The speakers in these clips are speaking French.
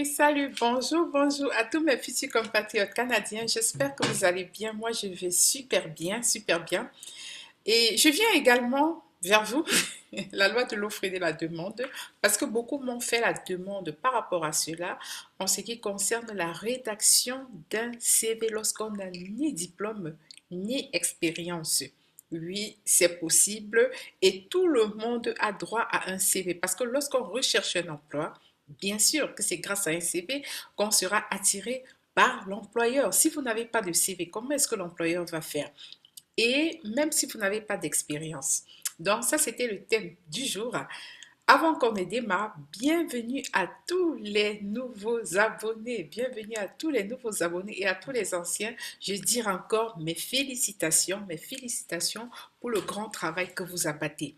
salut, bonjour, bonjour à tous mes futurs compatriotes canadiens. J'espère que vous allez bien. Moi, je vais super bien, super bien. Et je viens également vers vous, la loi de l'offre et de la demande, parce que beaucoup m'ont fait la demande par rapport à cela, en ce qui concerne la rédaction d'un CV lorsqu'on n'a ni diplôme ni expérience. Oui, c'est possible et tout le monde a droit à un CV parce que lorsqu'on recherche un emploi, bien sûr que c'est grâce à un CV qu'on sera attiré par l'employeur. Si vous n'avez pas de CV, comment est-ce que l'employeur va faire? Et même si vous n'avez pas d'expérience. Donc ça, c'était le thème du jour. Avant qu'on ne démarre, bienvenue à tous les nouveaux abonnés. Bienvenue à tous les nouveaux abonnés et à tous les anciens. Je dis encore mes félicitations pour le grand travail que vous abattez.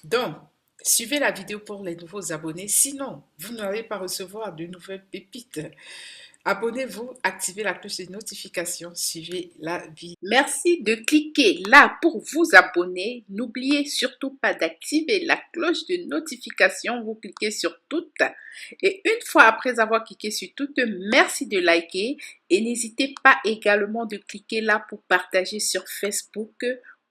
Donc, suivez la vidéo pour les nouveaux abonnés. Sinon, vous n'allez pas recevoir de nouvelles pépites. Abonnez-vous, activez la cloche de notification, suivez la vidéo. Merci de cliquer là pour vous abonner. N'oubliez surtout pas d'activer la cloche de notification. Vous cliquez sur toutes. Et une fois après avoir cliqué sur toutes, merci de liker. Et n'hésitez pas également de cliquer là pour partager sur Facebook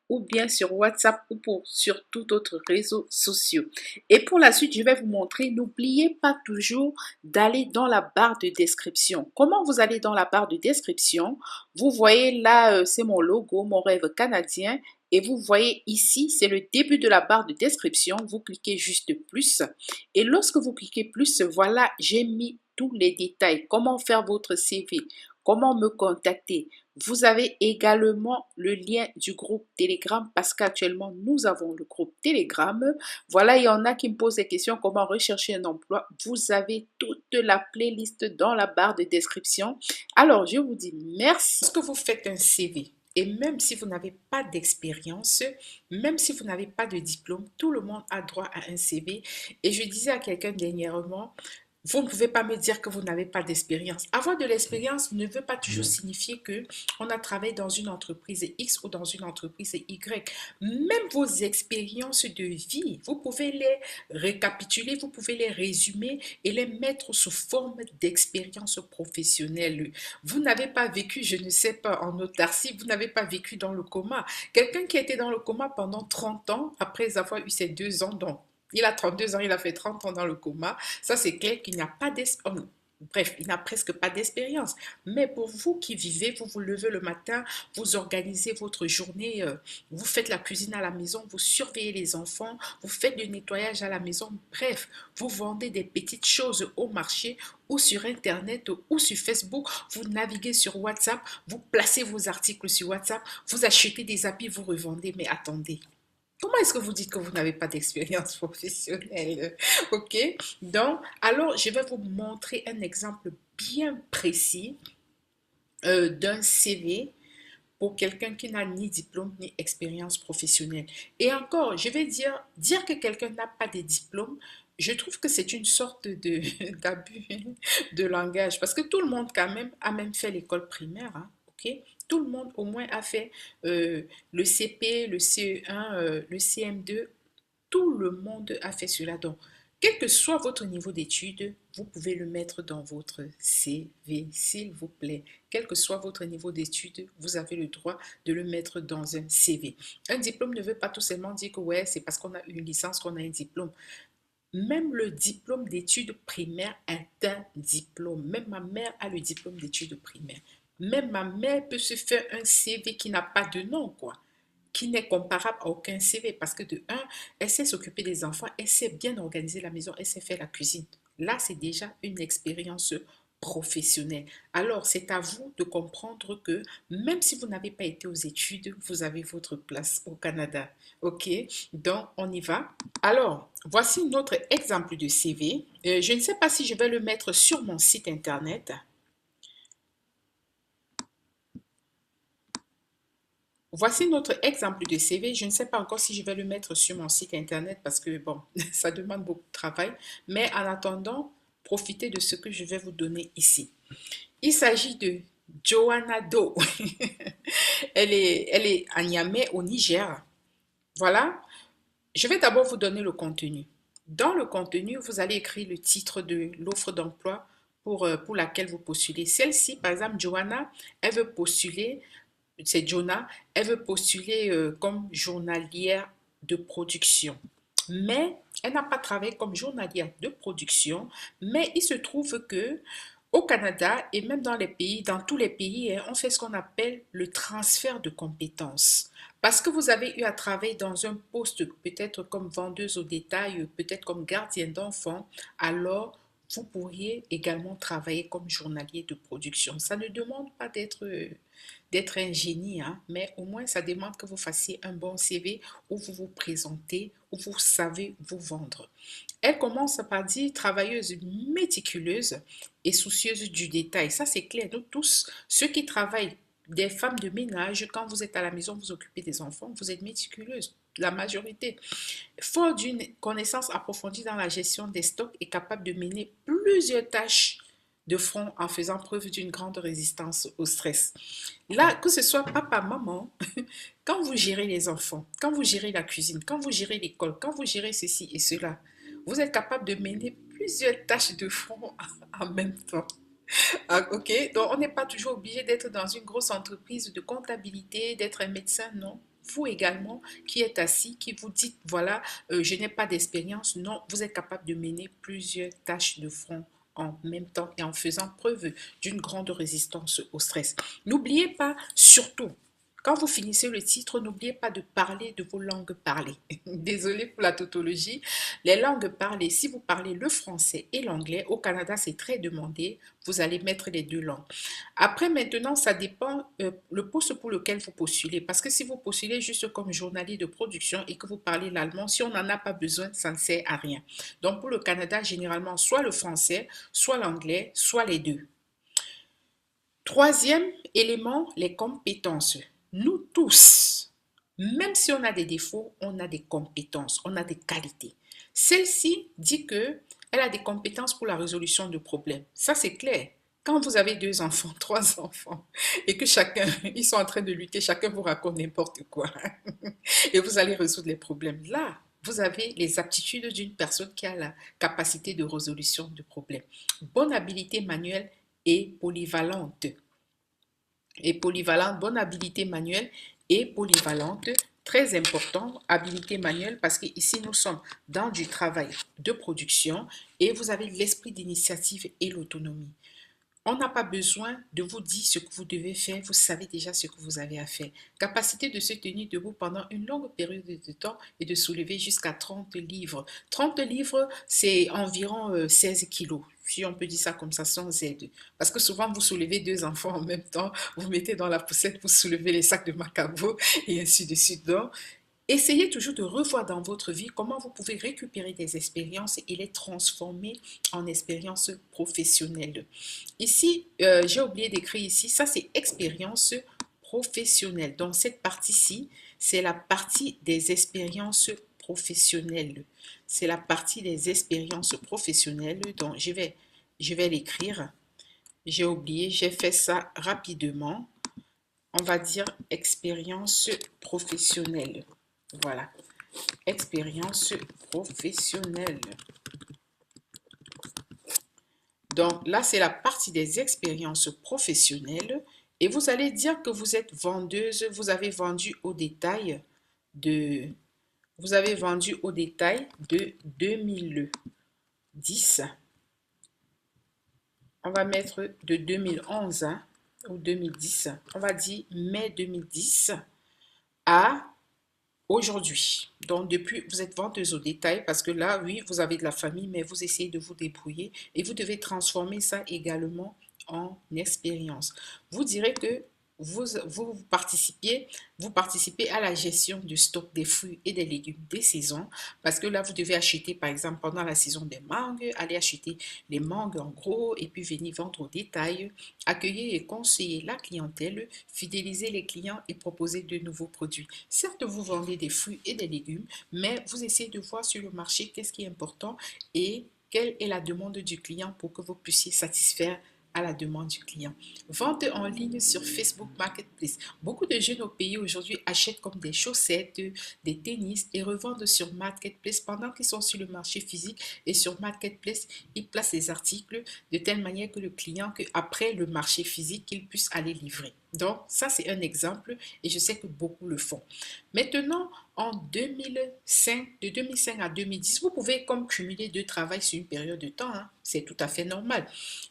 ou bien sur WhatsApp ou sur tout autre réseau social. Et pour la suite, je vais vous montrer, n'oubliez pas toujours d'aller dans la barre de description. Comment vous allez dans la barre de description? Vous voyez là, c'est mon logo, mon rêve canadien. Et vous voyez ici, c'est le début de la barre de description. Vous cliquez juste plus. Et lorsque vous cliquez plus, voilà, j'ai mis tous les détails. Comment faire votre CV? Comment me contacter? Vous avez également le lien du groupe Telegram parce qu'actuellement, nous avons le groupe Telegram. Voilà, il y en a qui me posent des questions, comment rechercher un emploi. Vous avez toute la playlist dans la barre de description. Alors, je vous dis merci. Lorsque vous faites un CV, et même si vous n'avez pas d'expérience, même si vous n'avez pas de diplôme, tout le monde a droit à un CV. Et je disais à quelqu'un dernièrement, vous ne pouvez pas me dire que vous n'avez pas d'expérience. Avoir de l'expérience ne veut pas toujours signifier que on a travaillé dans une entreprise X ou dans une entreprise Y. Même vos expériences de vie, vous pouvez les récapituler, vous pouvez les résumer et les mettre sous forme d'expérience professionnelle. Vous n'avez pas vécu, je ne sais pas, en autarcie, vous n'avez pas vécu dans le coma. Quelqu'un qui a été dans le coma pendant 30 ans, après avoir eu ses 2 ans, donc il a 32 ans, il a fait 30 ans dans le coma. Ça, c'est clair qu'il n'y a pas d'expérience. Bref, il n'a presque pas d'expérience. Mais pour vous qui vivez, vous vous levez le matin, vous organisez votre journée, vous faites la cuisine à la maison, vous surveillez les enfants, vous faites du nettoyage à la maison. Bref, vous vendez des petites choses au marché ou sur Internet ou sur Facebook. Vous naviguez sur WhatsApp, vous placez vos articles sur WhatsApp, vous achetez des habits, vous revendez. Mais attendez. Comment est-ce que vous dites que vous n'avez pas d'expérience professionnelle? Ok? Donc, alors, je vais vous montrer un exemple bien précis d'un CV pour quelqu'un qui n'a ni diplôme ni expérience professionnelle. Et encore, je vais dire que quelqu'un n'a pas de diplôme, je trouve que c'est une sorte d'abus de langage parce que tout le monde quand même a même fait l'école primaire, hein, ok? Tout le monde au moins a fait le CP, le CE1, le CM2, tout le monde a fait cela. Donc, quel que soit votre niveau d'études, vous pouvez le mettre dans votre CV, s'il vous plaît. Quel que soit votre niveau d'études, vous avez le droit de le mettre dans un CV. Un diplôme ne veut pas tout seulement dire que ouais, c'est parce qu'on a une licence qu'on a un diplôme. Même le diplôme d'études primaires est un diplôme. Même ma mère a le diplôme d'études primaires. Même ma mère peut se faire un CV qui n'a pas de nom, quoi, qui n'est comparable à aucun CV parce que de un, elle sait s'occuper des enfants, elle sait bien organiser la maison, elle sait faire la cuisine. Là, c'est déjà une expérience professionnelle. Alors, c'est à vous de comprendre que même si vous n'avez pas été aux études, vous avez votre place au Canada. OK? Donc, on y va. Alors, voici notre exemple de CV. Je ne sais pas si je vais le mettre sur mon site internet. Voici notre exemple de CV. Je ne sais pas encore si je vais le mettre sur mon site internet parce que, bon, ça demande beaucoup de travail. Mais en attendant, profitez de ce que je vais vous donner ici. Il s'agit de Joanna Do. Elle est à Niamey, au Niger. Voilà. Je vais d'abord vous donner le contenu. Dans le contenu, vous allez écrire le titre de l'offre d'emploi pour laquelle vous postulez. Celle-ci, par exemple, Joanna, elle veut postuler, c'est Jonah, elle veut postuler comme journalière de production. Mais elle n'a pas travaillé comme journalière de production, mais il se trouve que au Canada et même dans les pays, dans tous les pays, hein, on fait ce qu'on appelle le transfert de compétences. Parce que vous avez eu à travailler dans un poste, peut-être comme vendeuse au détail, peut-être comme gardienne d'enfants, alors vous pourriez également travailler comme journalier de production. Ça ne demande pas d'être un génie, hein, mais au moins ça demande que vous fassiez un bon CV où vous vous présentez, où vous savez vous vendre. Elle commence par dire travailleuse méticuleuse et soucieuse du détail. Ça, c'est clair. Nous tous, ceux qui travaillent, des femmes de ménage, quand vous êtes à la maison, vous occupez des enfants, vous êtes méticuleuse. La majorité, fort d'une connaissance approfondie dans la gestion des stocks, est capable de mener plusieurs tâches de front en faisant preuve d'une grande résistance au stress. Là, que ce soit papa, maman, quand vous gérez les enfants, quand vous gérez la cuisine, quand vous gérez l'école, quand vous gérez ceci et cela, vous êtes capable de mener plusieurs tâches de front en même temps. Ah, ok, donc on n'est pas toujours obligé d'être dans une grosse entreprise de comptabilité, d'être un médecin, non. Vous également, qui êtes assis, qui vous dites, voilà, je n'ai pas d'expérience, non, vous êtes capable de mener plusieurs tâches de front en même temps et en faisant preuve d'une grande résistance au stress. N'oubliez pas, surtout, quand vous finissez le titre, n'oubliez pas de parler de vos langues parlées. Désolée pour la tautologie. Les langues parlées, si vous parlez le français et l'anglais, au Canada, c'est très demandé. Vous allez mettre les deux langues. Après, maintenant, ça dépend le poste pour lequel vous postulez. Parce que si vous postulez juste comme journalier de production et que vous parlez l'allemand, si on n'en a pas besoin, ça ne sert à rien. Donc, pour le Canada, généralement, soit le français, soit l'anglais, soit les deux. Troisième élément, les compétences. Nous tous, même si on a des défauts, on a des compétences, on a des qualités. Celle-ci dit que elle a des compétences pour la résolution de problèmes. Ça, c'est clair. Quand vous avez deux enfants, trois enfants, et que chacun, ils sont en train de lutter, chacun vous raconte n'importe quoi, et vous allez résoudre les problèmes. Là, vous avez les aptitudes d'une personne qui a la capacité de résolution de problèmes. Bonne habileté manuelle et polyvalente. Et polyvalente, bonne habilité manuelle et polyvalente, très important, habilité manuelle, parce qu'ici nous sommes dans du travail de production et vous avez l'esprit d'initiative et l'autonomie. On n'a pas besoin de vous dire ce que vous devez faire, vous savez déjà ce que vous avez à faire. Capacité de se tenir debout pendant une longue période de temps et de soulever jusqu'à 30 livres. 30 livres, c'est environ 16 kilos, si on peut dire ça comme ça, sans aide. Parce que souvent, vous soulevez deux enfants en même temps, vous mettez dans la poussette, vous soulevez les sacs de macabo et ainsi de suite. Donc, essayez toujours de revoir dans votre vie comment vous pouvez récupérer des expériences et les transformer en expériences professionnelles. Ici, j'ai oublié d'écrire ici, ça c'est expérience professionnelle. Donc cette partie-ci, c'est la partie des expériences professionnelles. C'est la partie des expériences professionnelles. Donc je vais l'écrire. J'ai oublié, j'ai fait ça rapidement. On va dire expérience professionnelle. Voilà, expérience professionnelle. Donc là, c'est la partie des expériences professionnelles. Et vous allez dire que vous êtes vendeuse, vous avez vendu au détail de, vous avez vendu au détail de 2010. On va mettre de 2011 hein, ou 2010. On va dire mai 2010 à aujourd'hui. Donc, depuis, vous êtes vendeuse au détail parce que là, oui, vous avez de la famille, mais vous essayez de vous débrouiller et vous devez transformer ça également en expérience. Vous direz que vous participez à la gestion du stock des fruits et des légumes des saisons parce que là, vous devez acheter, par exemple, pendant la saison des mangues, aller acheter les mangues en gros et puis venir vendre au détail, accueillir et conseiller la clientèle, fidéliser les clients et proposer de nouveaux produits. Certes, vous vendez des fruits et des légumes, mais vous essayez de voir sur le marché qu'est-ce qui est important et quelle est la demande du client pour que vous puissiez satisfaire à la demande du client. Vente en ligne sur Facebook Marketplace. Beaucoup de jeunes au pays aujourd'hui achètent comme des chaussettes, des tennis et revendent sur Marketplace pendant qu'ils sont sur le marché physique et sur Marketplace, ils placent les articles de telle manière que le client, après le marché physique, qu'il puisse aller livrer. Donc, ça, c'est un exemple et je sais que beaucoup le font. Maintenant, en 2005, de 2005 à 2010, vous pouvez comme cumuler deux travails sur une période de temps, hein. C'est tout à fait normal.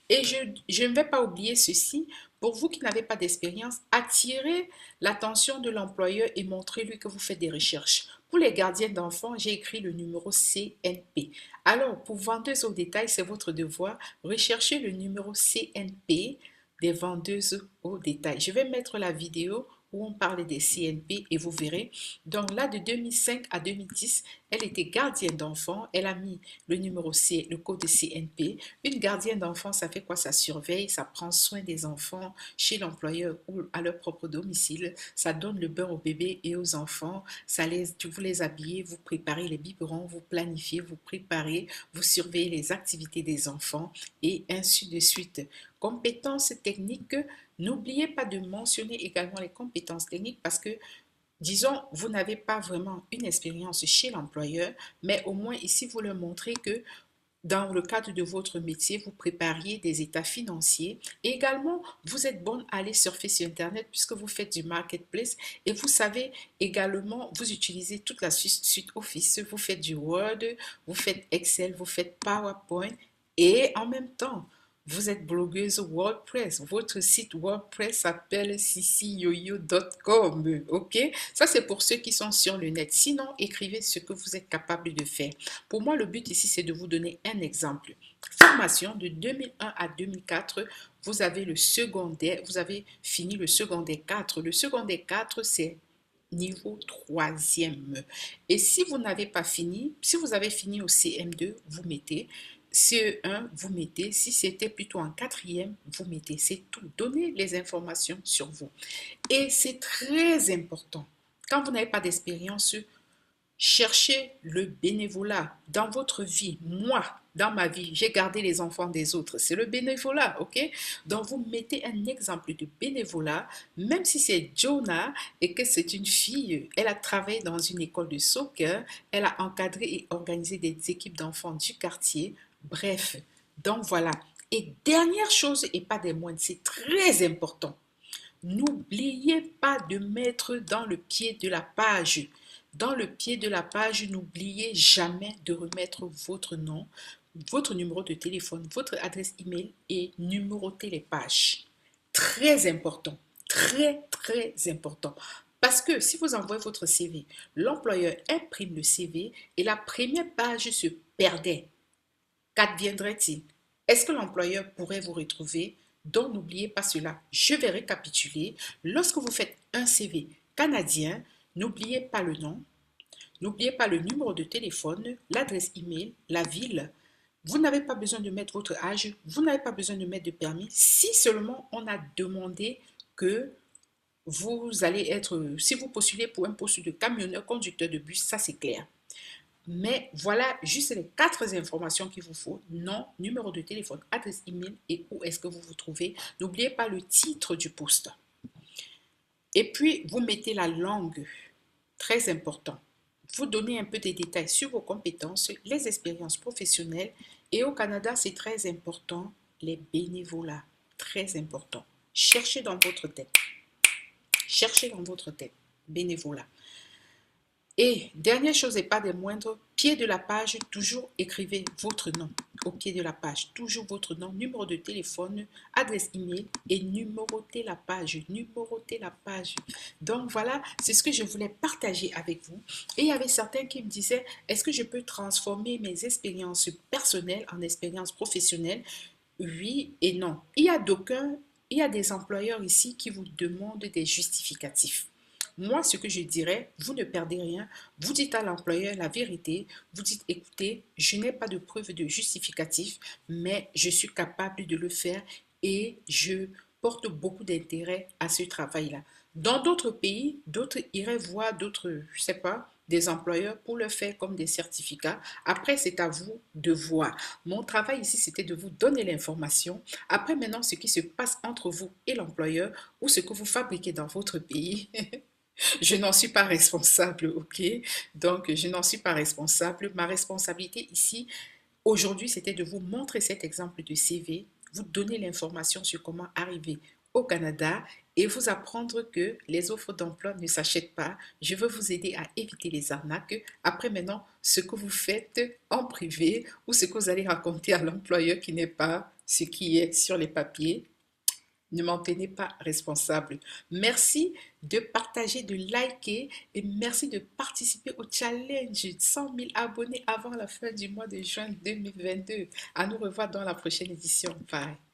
Et je ne vais pas oublier ceci. Pour vous qui n'avez pas d'expérience, attirez l'attention de l'employeur et montrez-lui que vous faites des recherches. Pour les gardiens d'enfants, j'ai écrit le numéro CNP. Alors, pour vendeuse au détail, c'est votre devoir. Recherchez le numéro CNP des vendeuses au détail. Je vais mettre la vidéo où on parle des CNP et vous verrez. Donc là, de 2005 à 2010, elle était gardienne d'enfants. Elle a mis le numéro C, le code de CNP. Une gardienne d'enfants, ça fait quoi? Ça surveille, ça prend soin des enfants chez l'employeur ou à leur propre domicile. Ça donne le beurre aux bébés et aux enfants. Vous les habillez, vous préparez les biberons, vous planifiez, vous préparez, vous surveillez les activités des enfants et ainsi de suite. Compétences techniques, n'oubliez pas de mentionner également les compétences techniques parce que, disons, vous n'avez pas vraiment une expérience chez l'employeur, mais au moins ici, vous leur montrez que dans le cadre de votre métier, vous prépariez des états financiers. Et également, vous êtes bonne à aller surfer sur Internet puisque vous faites du marketplace et vous savez également, vous utilisez toute la suite Office, vous faites du Word, vous faites Excel, vous faites PowerPoint et en même temps, vous êtes blogueuse WordPress. Votre site WordPress s'appelle sisiyoyo.com. OK? Ça, c'est pour ceux qui sont sur le net. Sinon, écrivez ce que vous êtes capable de faire. Pour moi, le but ici, c'est de vous donner un exemple. Formation de 2001 à 2004, vous avez le secondaire, vous avez fini le secondaire 4. Le secondaire 4, c'est niveau troisième. Et si vous n'avez pas fini, si vous avez fini au CM2, vous mettez CE1, vous mettez, si c'était plutôt en quatrième, vous mettez, c'est tout. Donnez les informations sur vous. Et c'est très important. Quand vous n'avez pas d'expérience, cherchez le bénévolat dans votre vie. Moi, dans ma vie, j'ai gardé les enfants des autres. C'est le bénévolat, ok? Donc, vous mettez un exemple de bénévolat, même si c'est Jonah et que c'est une fille. Elle a travaillé dans une école de soccer. Elle a encadré et organisé des équipes d'enfants du quartier. Bref, donc voilà. Et dernière chose, et pas des moindres, c'est très important. N'oubliez pas de mettre dans le pied de la page. Dans le pied de la page, n'oubliez jamais de remettre votre nom, votre numéro de téléphone, votre adresse email et numéroter les pages. Très important, très très important. Parce que si vous envoyez votre CV, l'employeur imprime le CV et la première page se perdait. Qu'adviendrait-il? Est-ce que l'employeur pourrait vous retrouver? Donc, n'oubliez pas cela. Je vais récapituler. Lorsque vous faites un CV canadien, n'oubliez pas le nom, n'oubliez pas le numéro de téléphone, l'adresse email, la ville. Vous n'avez pas besoin de mettre votre âge, vous n'avez pas besoin de mettre de permis. Si seulement on a demandé que vous allez être, si vous postulez pour un poste de camionneur, conducteur de bus, ça c'est clair. Mais voilà juste les 4 informations qu'il vous faut. Nom, numéro de téléphone, adresse email et où est-ce que vous vous trouvez. N'oubliez pas le titre du poste. Et puis, vous mettez la langue. Très important. Vous donnez un peu de détails sur vos compétences, les expériences professionnelles. Et au Canada, c'est très important, les bénévolats. Très important. Cherchez dans votre tête. Cherchez dans votre tête. Bénévolat. Et dernière chose et pas des moindres, pied de la page, toujours écrivez votre nom. Au pied de la page, toujours votre nom, numéro de téléphone, adresse email et numérotez la page. Numérotez la page. Donc voilà, c'est ce que je voulais partager avec vous. Et il y avait certains qui me disaient, est-ce que je peux transformer mes expériences personnelles en expériences professionnelles? Oui et non. Il y a des employeurs ici qui vous demandent des justificatifs. Moi, ce que je dirais, vous ne perdez rien. Vous dites à l'employeur la vérité. Vous dites, écoutez, je n'ai pas de preuve de justificatif, mais je suis capable de le faire et je porte beaucoup d'intérêt à ce travail-là. Dans d'autres pays, d'autres iraient voir d'autres, je ne sais pas, des employeurs pour le faire comme des certificats. Après, c'est à vous de voir. Mon travail ici, c'était de vous donner l'information. Après, maintenant, ce qui se passe entre vous et l'employeur ou ce que vous fabriquez dans votre pays, je n'en suis pas responsable, ok? Donc, je n'en suis pas responsable. Ma responsabilité ici, aujourd'hui, c'était de vous montrer cet exemple de CV, vous donner l'information sur comment arriver au Canada et vous apprendre que les offres d'emploi ne s'achètent pas. Je veux vous aider à éviter les arnaques. Après, maintenant, ce que vous faites en privé ou ce que vous allez raconter à l'employeur qui n'est pas ce qui est sur les papiers, ne m'en tenez pas responsable. Merci de partager, de liker et merci de participer au challenge 100 000 abonnés avant la fin du mois de juin 2022. À nous revoir dans la prochaine édition. Bye.